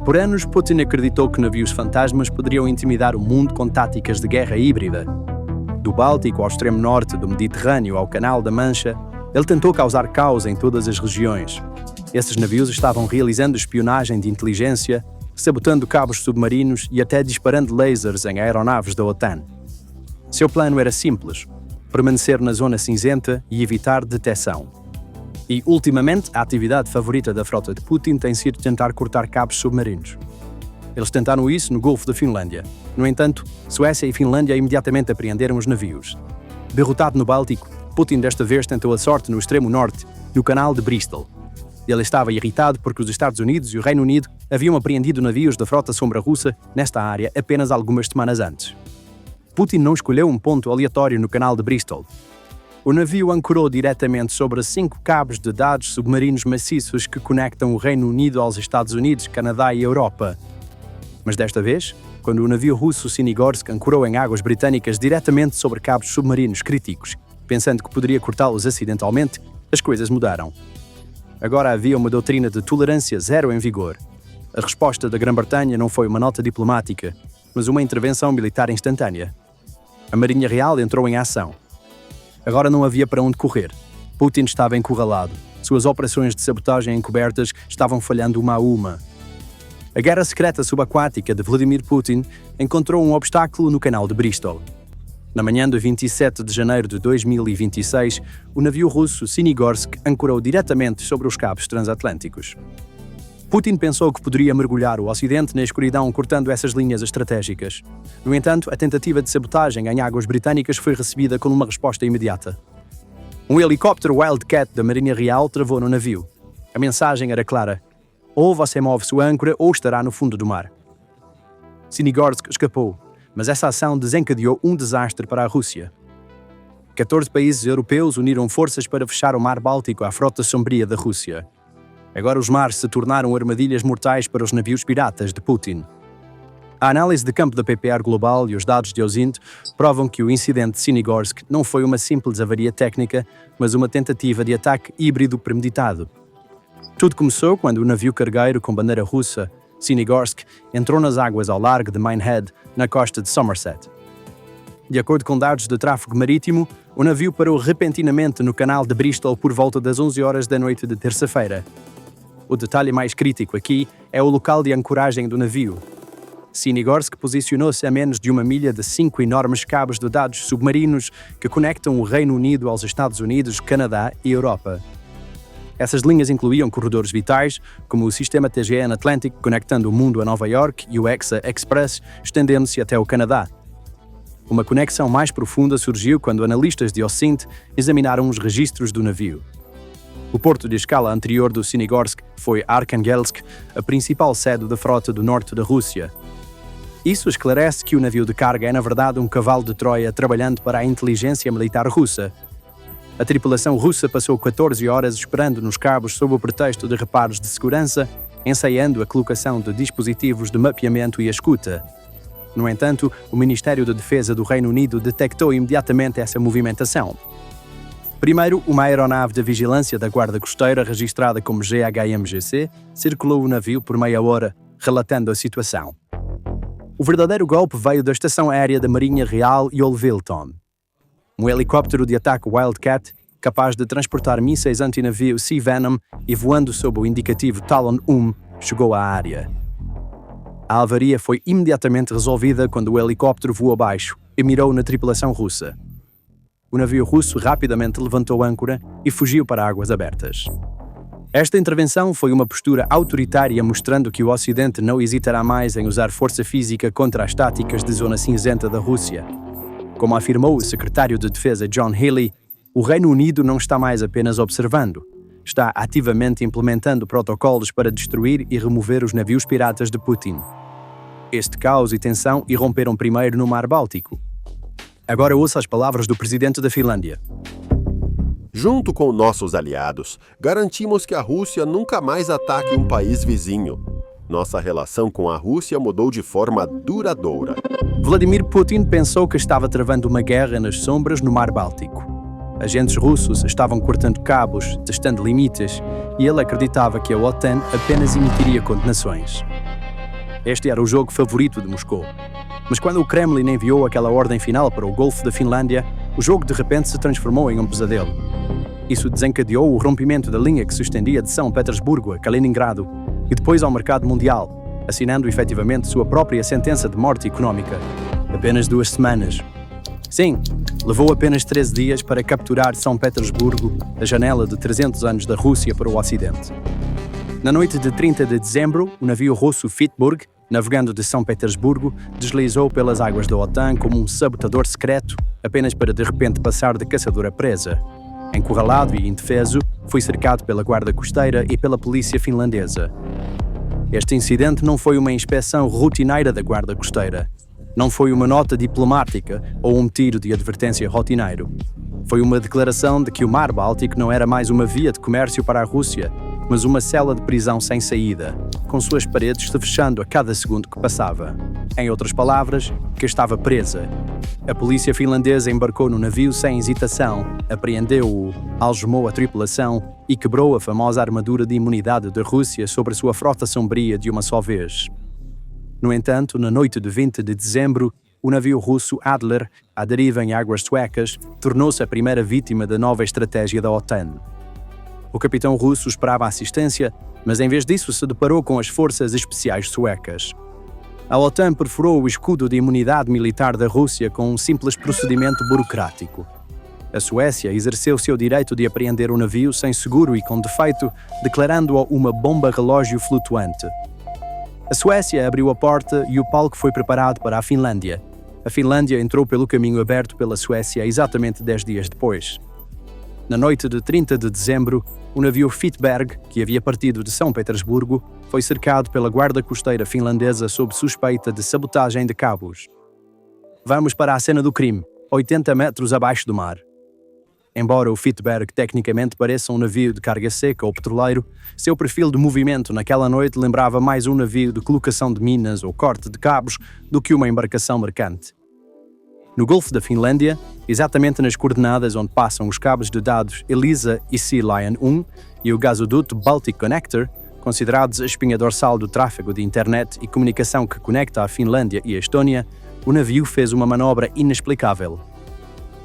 Por anos, Putin acreditou que navios fantasmas poderiam intimidar o mundo com táticas de guerra híbrida. Do Báltico ao extremo norte, do Mediterrâneo ao Canal da Mancha, ele tentou causar caos em todas as regiões. Esses navios estavam realizando espionagem de inteligência, sabotando cabos submarinos e até disparando lasers em aeronaves da OTAN. Seu plano era simples: permanecer na zona cinzenta e evitar detecção. E, ultimamente, a atividade favorita da frota de Putin tem sido tentar cortar cabos submarinos. Eles tentaram isso no Golfo da Finlândia. No entanto, Suécia e Finlândia imediatamente apreenderam os navios. Derrotado no Báltico, Putin desta vez tentou a sorte no extremo norte, no Canal de Bristol. Ele estava irritado porque os Estados Unidos e o Reino Unido haviam apreendido navios da frota sombra russa nesta área apenas algumas semanas antes. Putin não escolheu um ponto aleatório no Canal de Bristol. O navio ancorou diretamente sobre 5 cabos de dados submarinos maciços que conectam o Reino Unido aos Estados Unidos, Canadá e Europa. Mas desta vez, quando o navio russo Sinigorsk ancorou em águas britânicas diretamente sobre cabos submarinos críticos, pensando que poderia cortá-los acidentalmente, as coisas mudaram. Agora havia uma doutrina de tolerância zero em vigor. A resposta da Grã-Bretanha não foi uma nota diplomática, mas uma intervenção militar instantânea. A Marinha Real entrou em ação. Agora não havia para onde correr. Putin estava encurralado. Suas operações de sabotagem encobertas estavam falhando uma a uma. A guerra secreta subaquática de Vladimir Putin encontrou um obstáculo no Canal de Bristol. Na manhã de 27 de janeiro de 2026, o navio russo Sinigorsk ancorou diretamente sobre os cabos transatlânticos. Putin pensou que poderia mergulhar o Ocidente na escuridão cortando essas linhas estratégicas. No entanto, a tentativa de sabotagem em águas britânicas foi recebida com uma resposta imediata. Um helicóptero Wildcat da Marinha Real travou no navio. A mensagem era clara: ou você move sua âncora ou estará no fundo do mar. Sinigorsk escapou, mas essa ação desencadeou um desastre para a Rússia. 14 países europeus uniram forças para fechar o Mar Báltico à frota sombria da Rússia. Agora os mares se tornaram armadilhas mortais para os navios piratas de Putin. A análise de campo da PPR Global e os dados de OSINT provam que o incidente de Sinigorsk não foi uma simples avaria técnica, mas uma tentativa de ataque híbrido premeditado. Tudo começou quando o navio cargueiro com bandeira russa, Sinigorsk, entrou nas águas ao largo de Minehead, na costa de Somerset. De acordo com dados de tráfego marítimo, o navio parou repentinamente no Canal de Bristol por volta das 11 horas da noite de terça-feira. O detalhe mais crítico aqui é o local de ancoragem do navio. Sinigorsk posicionou-se a menos de 1 milha de 5 enormes cabos de dados submarinos que conectam o Reino Unido aos Estados Unidos, Canadá e Europa. Essas linhas incluíam corredores vitais, como o sistema TGN Atlantic conectando o mundo a Nova York e o EXA Express estendendo-se até o Canadá. Uma conexão mais profunda surgiu quando analistas de OSINT examinaram os registros do navio. O porto de escala anterior do Sinigorsk foi Arkhangelsk, a principal sede da frota do norte da Rússia. Isso esclarece que o navio de carga é, na verdade, um cavalo de Troia trabalhando para a inteligência militar russa. A tripulação russa passou 14 horas esperando nos cabos sob o pretexto de reparos de segurança, ensaiando a colocação de dispositivos de mapeamento e escuta. No entanto, o Ministério da Defesa do Reino Unido detectou imediatamente essa movimentação. Primeiro, uma aeronave de vigilância da Guarda Costeira, registrada como GHMGC, circulou o navio por meia hora, relatando a situação. O verdadeiro golpe veio da Estação Aérea da Marinha Real Yeovilton. Um helicóptero de ataque Wildcat, capaz de transportar mísseis antinavio Sea Venom e voando sob o indicativo Talon 1, chegou à área. A avaria foi imediatamente resolvida quando o helicóptero voou abaixo e mirou na tripulação russa. O navio russo rapidamente levantou âncora e fugiu para águas abertas. Esta intervenção foi uma postura autoritária mostrando que o Ocidente não hesitará mais em usar força física contra as táticas de zona cinzenta da Rússia. Como afirmou o secretário de Defesa John Healey, o Reino Unido não está mais apenas observando, está ativamente implementando protocolos para destruir e remover os navios piratas de Putin. Este caos e tensão irromperam primeiro no Mar Báltico. Agora ouça as palavras do presidente da Finlândia. Junto com nossos aliados, garantimos que a Rússia nunca mais ataque um país vizinho. Nossa relação com a Rússia mudou de forma duradoura. Vladimir Putin pensou que estava travando uma guerra nas sombras no Mar Báltico. Agentes russos estavam cortando cabos, testando limites, e ele acreditava que a OTAN apenas emitiria condenações. Este era o jogo favorito de Moscou. Mas quando o Kremlin enviou aquela ordem final para o Golfo da Finlândia, o jogo de repente se transformou em um pesadelo. Isso desencadeou o rompimento da linha que se estendia de São Petersburgo a Kaliningrado e depois ao mercado mundial, assinando efetivamente sua própria sentença de morte económica. Apenas 2 semanas. Sim, levou apenas 13 dias para capturar São Petersburgo, a janela de 300 anos da Rússia para o Ocidente. Na noite de 30 de dezembro, o navio russo Fitburg, navegando de São Petersburgo, deslizou pelas águas da OTAN como um sabotador secreto, apenas para de repente passar de caçador a presa. Encurralado e indefeso, foi cercado pela guarda costeira e pela polícia finlandesa. Este incidente não foi uma inspeção rotineira da guarda costeira. Não foi uma nota diplomática ou um tiro de advertência rotineiro. Foi uma declaração de que o Mar Báltico não era mais uma via de comércio para a Rússia, mas uma cela de prisão sem saída, com suas paredes se fechando a cada segundo que passava. Em outras palavras, que estava presa. A polícia finlandesa embarcou no navio sem hesitação, apreendeu-o, algemou a tripulação e quebrou a famosa armadura de imunidade da Rússia sobre sua frota sombria de uma só vez. No entanto, na noite de 20 de dezembro, o navio russo Adler, à deriva em águas suecas, tornou-se a primeira vítima da nova estratégia da OTAN. O capitão russo esperava assistência, mas em vez disso se deparou com as forças especiais suecas. A OTAN perfurou o escudo de imunidade militar da Rússia com um simples procedimento burocrático. A Suécia exerceu seu direito de apreender o navio sem seguro e com defeito, declarando-o uma bomba-relógio flutuante. A Suécia abriu a porta e o palco foi preparado para a Finlândia. A Finlândia entrou pelo caminho aberto pela Suécia exatamente 10 dias depois. Na noite de 30 de dezembro, o navio Fitberg, que havia partido de São Petersburgo, foi cercado pela guarda costeira finlandesa sob suspeita de sabotagem de cabos. Vamos para a cena do crime, 80 metros abaixo do mar. Embora o Fitberg tecnicamente pareça um navio de carga seca ou petroleiro, seu perfil de movimento naquela noite lembrava mais um navio de colocação de minas ou corte de cabos do que uma embarcação mercante. No Golfo da Finlândia, exatamente nas coordenadas onde passam os cabos de dados ELISA e Sea Lion 1 e o gasoduto Baltic Connector, considerados a espinha dorsal do tráfego de internet e comunicação que conecta a Finlândia e a Estónia, o navio fez uma manobra inexplicável.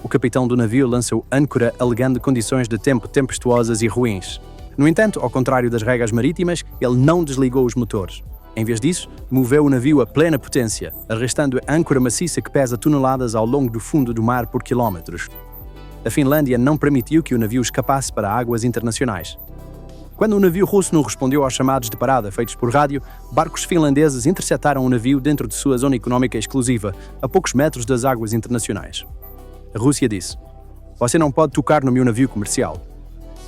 O capitão do navio lançou âncora alegando condições de tempo tempestuosas e ruins. No entanto, ao contrário das regras marítimas, ele não desligou os motores. Em vez disso, moveu o navio a plena potência, arrastando a âncora maciça que pesa toneladas ao longo do fundo do mar por quilómetros. A Finlândia não permitiu que o navio escapasse para águas internacionais. Quando o navio russo não respondeu aos chamados de parada feitos por rádio, barcos finlandeses interceptaram o navio dentro de sua zona económica exclusiva, a poucos metros das águas internacionais. A Rússia disse: "Você não pode tocar no meu navio comercial."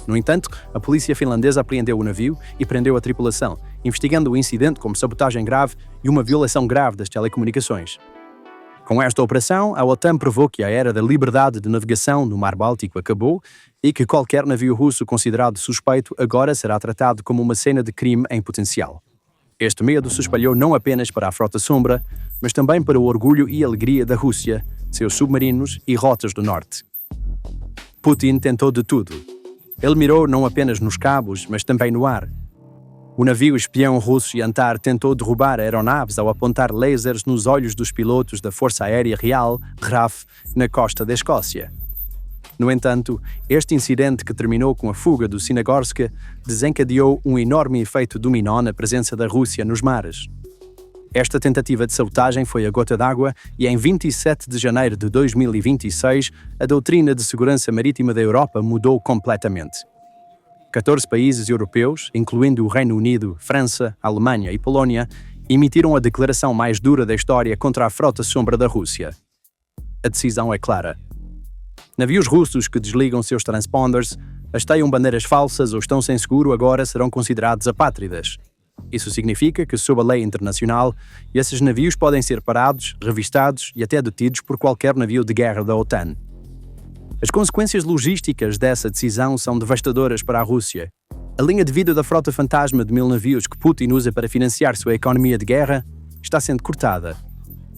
No entanto, a polícia finlandesa apreendeu o navio e prendeu a tripulação, investigando o incidente como sabotagem grave e uma violação grave das telecomunicações. Com esta operação, a OTAN provou que a era da liberdade de navegação no Mar Báltico acabou e que qualquer navio russo considerado suspeito agora será tratado como uma cena de crime em potencial. Este medo se espalhou não apenas para a Frota Sombra, mas também para o orgulho e alegria da Rússia, seus submarinos e rotas do norte. Putin tentou de tudo. Ele mirou não apenas nos cabos, mas também no ar. O navio espião russo Yantar tentou derrubar aeronaves ao apontar lasers nos olhos dos pilotos da Força Aérea Real, RAF, na costa da Escócia. No entanto, este incidente que terminou com a fuga do Sinagorsk desencadeou um enorme efeito dominó na presença da Rússia nos mares. Esta tentativa de sabotagem foi a gota d'água e em 27 de janeiro de 2026, a doutrina de segurança marítima da Europa mudou completamente. 14 países europeus, incluindo o Reino Unido, França, Alemanha e Polónia, emitiram a declaração mais dura da história contra a Frota Sombra da Rússia. A decisão é clara. Navios russos que desligam seus transponders, hasteiam bandeiras falsas ou estão sem seguro agora serão considerados apátridas. Isso significa que, sob a lei internacional, esses navios podem ser parados, revistados e até detidos por qualquer navio de guerra da OTAN. As consequências logísticas dessa decisão são devastadoras para a Rússia. A linha de vida da frota fantasma de 1000 navios que Putin usa para financiar sua economia de guerra está sendo cortada.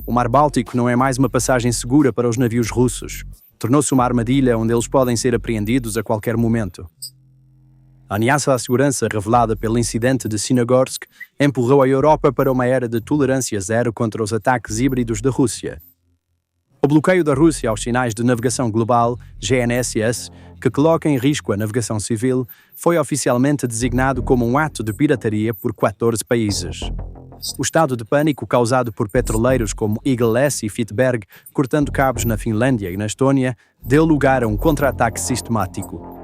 O Mar Báltico não é mais uma passagem segura para os navios russos. Tornou-se uma armadilha onde eles podem ser apreendidos a qualquer momento. A ameaça à segurança revelada pelo incidente de Sinogorsk empurrou a Europa para uma era de tolerância zero contra os ataques híbridos da Rússia. O bloqueio da Rússia aos sinais de navegação global, GNSS, que coloca em risco a navegação civil, foi oficialmente designado como um ato de pirataria por 14 países. O estado de pânico causado por petroleiros como Eagle-S e Fitberg, cortando cabos na Finlândia e na Estônia, deu lugar a um contra-ataque sistemático.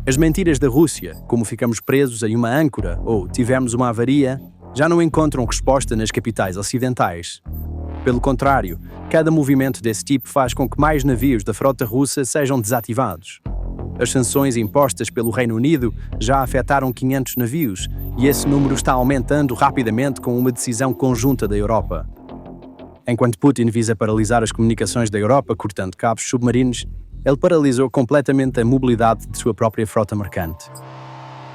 As mentiras da Rússia, como ficamos presos em uma âncora ou tivemos uma avaria, já não encontram resposta nas capitais ocidentais. Pelo contrário, cada movimento desse tipo faz com que mais navios da frota russa sejam desativados. As sanções impostas pelo Reino Unido já afetaram 500 navios e esse número está aumentando rapidamente com uma decisão conjunta da Europa. Enquanto Putin visa paralisar as comunicações da Europa cortando cabos submarinos, ele paralisou completamente a mobilidade de sua própria frota mercante.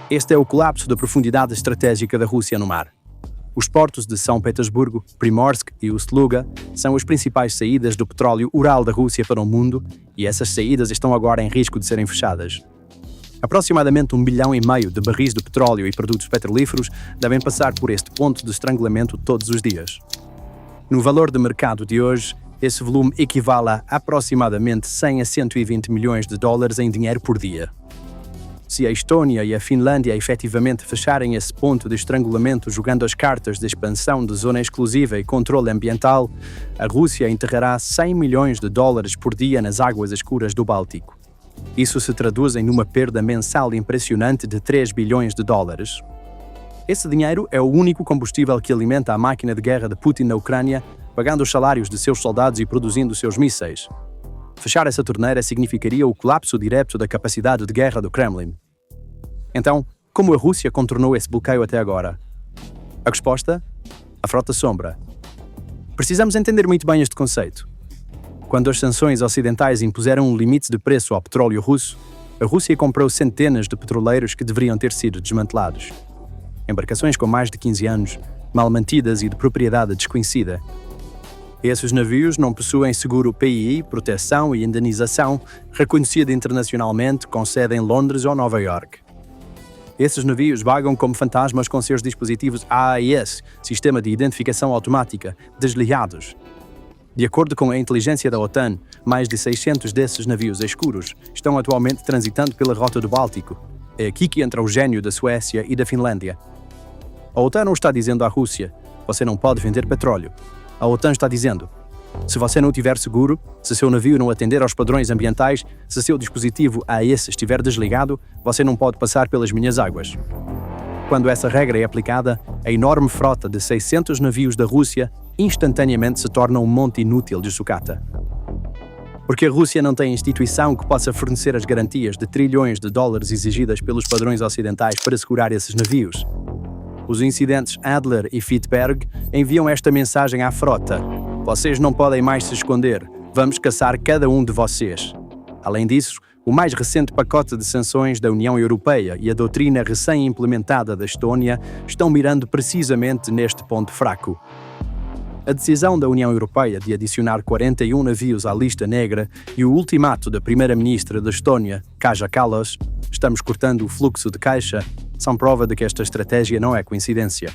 Este é o colapso da profundidade estratégica da Rússia no mar. Os portos de São Petersburgo, Primorsk e Ust-Luga são as principais saídas do petróleo Ural da Rússia para o mundo e essas saídas estão agora em risco de serem fechadas. Aproximadamente 1,5 bilhão de barris de petróleo e produtos petrolíferos devem passar por este ponto de estrangulamento todos os dias. No valor de mercado de hoje, esse volume equivale a aproximadamente 100 a 120 milhões de dólares em dinheiro por dia. Se a Estônia e a Finlândia efetivamente fecharem esse ponto de estrangulamento jogando as cartas de expansão de zona exclusiva e controle ambiental, a Rússia enterrará 100 milhões de dólares por dia nas águas escuras do Báltico. Isso se traduz em uma perda mensal impressionante de 3 bilhões de dólares. Esse dinheiro é o único combustível que alimenta a máquina de guerra de Putin na Ucrânia, pagando os salários de seus soldados e produzindo seus mísseis. Fechar essa torneira significaria o colapso direto da capacidade de guerra do Kremlin. Então, como a Rússia contornou esse bloqueio até agora? A resposta? A frota sombra. Precisamos entender muito bem este conceito. Quando as sanções ocidentais impuseram um limite de preço ao petróleo russo, a Rússia comprou centenas de petroleiros que deveriam ter sido desmantelados. Embarcações com mais de 15 anos, mal mantidas e de propriedade desconhecida. Esses navios não possuem seguro PII, proteção e indenização reconhecida internacionalmente com sede em Londres ou Nova York. Esses navios vagam como fantasmas com seus dispositivos AIS, Sistema de Identificação Automática, desligados. De acordo com a inteligência da OTAN, mais de 600 desses navios escuros estão atualmente transitando pela rota do Báltico. É aqui que entra o gênio da Suécia e da Finlândia. A OTAN não está dizendo à Rússia, você não pode vender petróleo. A OTAN está dizendo, se você não tiver seguro, se seu navio não atender aos padrões ambientais, se seu dispositivo AIS estiver desligado, você não pode passar pelas minhas águas. Quando essa regra é aplicada, a enorme frota de 600 navios da Rússia instantaneamente se torna um monte inútil de sucata. Porque a Rússia não tem instituição que possa fornecer as garantias de trilhões de dólares exigidas pelos padrões ocidentais para segurar esses navios. Os incidentes Adler e Fitberg enviam esta mensagem à frota. Vocês não podem mais se esconder. Vamos caçar cada um de vocês. Além disso, o mais recente pacote de sanções da União Europeia e a doutrina recém-implementada da Estônia estão mirando precisamente neste ponto fraco. A decisão da União Europeia de adicionar 41 navios à lista negra e o ultimato da primeira-ministra da Estônia, Kaja Kallas, estamos cortando o fluxo de caixa, são prova de que esta estratégia não é coincidência.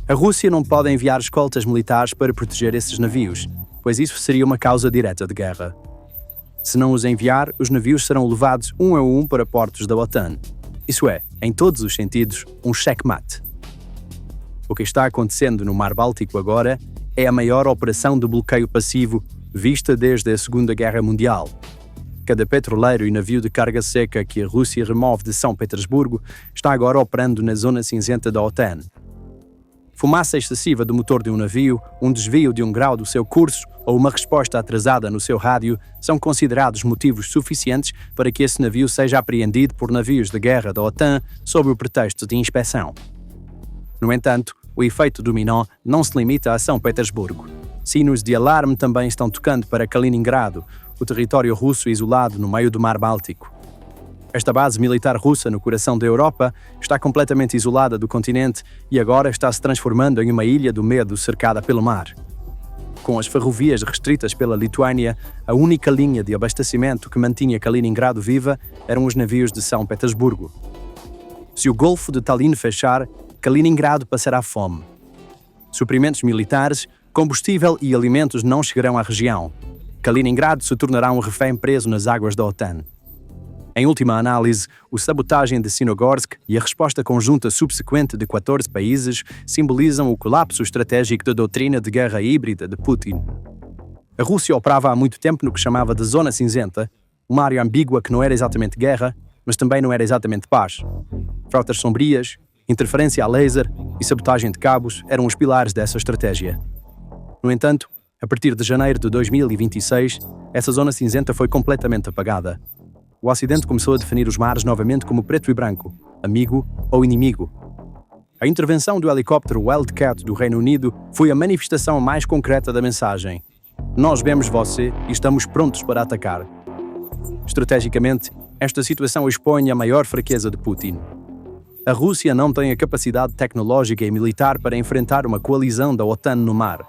A Rússia não pode enviar escoltas militares para proteger esses navios, pois isso seria uma causa direta de guerra. Se não os enviar, os navios serão levados um a um para portos da OTAN. Isso é, em todos os sentidos, um checkmate. O que está acontecendo no Mar Báltico agora é a maior operação de bloqueio passivo vista desde a Segunda Guerra Mundial. Cada petroleiro e navio de carga seca que a Rússia remove de São Petersburgo está agora operando na zona cinzenta da OTAN. Fumaça excessiva do motor de um navio, um desvio de um grau do seu curso ou uma resposta atrasada no seu rádio são considerados motivos suficientes para que esse navio seja apreendido por navios de guerra da OTAN sob o pretexto de inspeção. No entanto, o efeito dominó não se limita a São Petersburgo. Sinos de alarme também estão tocando para Kaliningrado, o território russo isolado no meio do Mar Báltico. Esta base militar russa no coração da Europa está completamente isolada do continente e agora está se transformando em uma ilha do medo cercada pelo mar. Com as ferrovias restritas pela Lituânia, a única linha de abastecimento que mantinha Kaliningrado viva eram os navios de São Petersburgo. Se o Golfo de Tallinn fechar, Kaliningrado passará fome. Suprimentos militares, combustível e alimentos não chegarão à região. Kaliningrado se tornará um refém preso nas águas da OTAN. Em última análise, a sabotagem de Sinogorsk e a resposta conjunta subsequente de 14 países simbolizam o colapso estratégico da doutrina de guerra híbrida de Putin. A Rússia operava há muito tempo no que chamava de Zona Cinzenta, uma área ambígua que não era exatamente guerra, mas também não era exatamente paz. Frotas sombrias, interferência a laser e sabotagem de cabos eram os pilares dessa estratégia. No entanto, a partir de janeiro de 2026, essa zona cinzenta foi completamente apagada. O Ocidente começou a definir os mares novamente como preto e branco, amigo ou inimigo. A intervenção do helicóptero Wildcat do Reino Unido foi a manifestação mais concreta da mensagem. Nós vemos você e estamos prontos para atacar. Estrategicamente, esta situação expõe a maior fraqueza de Putin. A Rússia não tem a capacidade tecnológica e militar para enfrentar uma coalizão da OTAN no mar.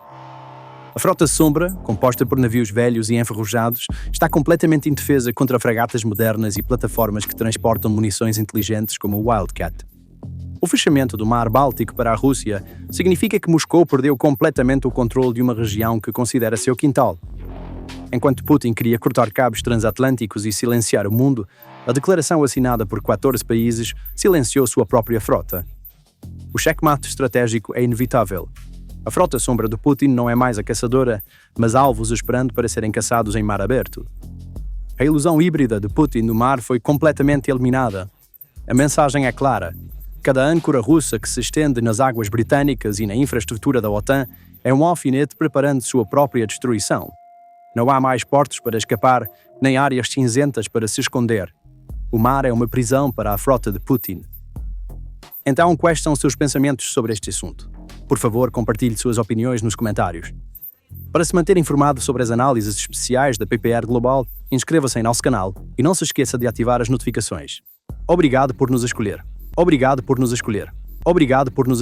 A frota sombra, composta por navios velhos e enferrujados, está completamente indefesa contra fragatas modernas e plataformas que transportam munições inteligentes como o Wildcat. O fechamento do Mar Báltico para a Rússia significa que Moscou perdeu completamente o controle de uma região que considera seu quintal. Enquanto Putin queria cortar cabos transatlânticos e silenciar o mundo, a declaração assinada por 14 países silenciou sua própria frota. O checkmate estratégico é inevitável. A frota sombra do Putin não é mais a caçadora, mas alvos esperando para serem caçados em mar aberto. A ilusão híbrida de Putin no mar foi completamente eliminada. A mensagem é clara. Cada âncora russa que se estende nas águas britânicas e na infraestrutura da OTAN é um alfinete preparando sua própria destruição. Não há mais portos para escapar, nem áreas cinzentas para se esconder. O mar é uma prisão para a frota de Putin. Então, quais são seus pensamentos sobre este assunto? Por favor, compartilhe suas opiniões nos comentários. Para se manter informado sobre as análises especiais da PPR Global, inscreva-se em nosso canal e não se esqueça de ativar as notificações. Obrigado por nos escolher. Obrigado por nos escolher. Obrigado por nos escolher.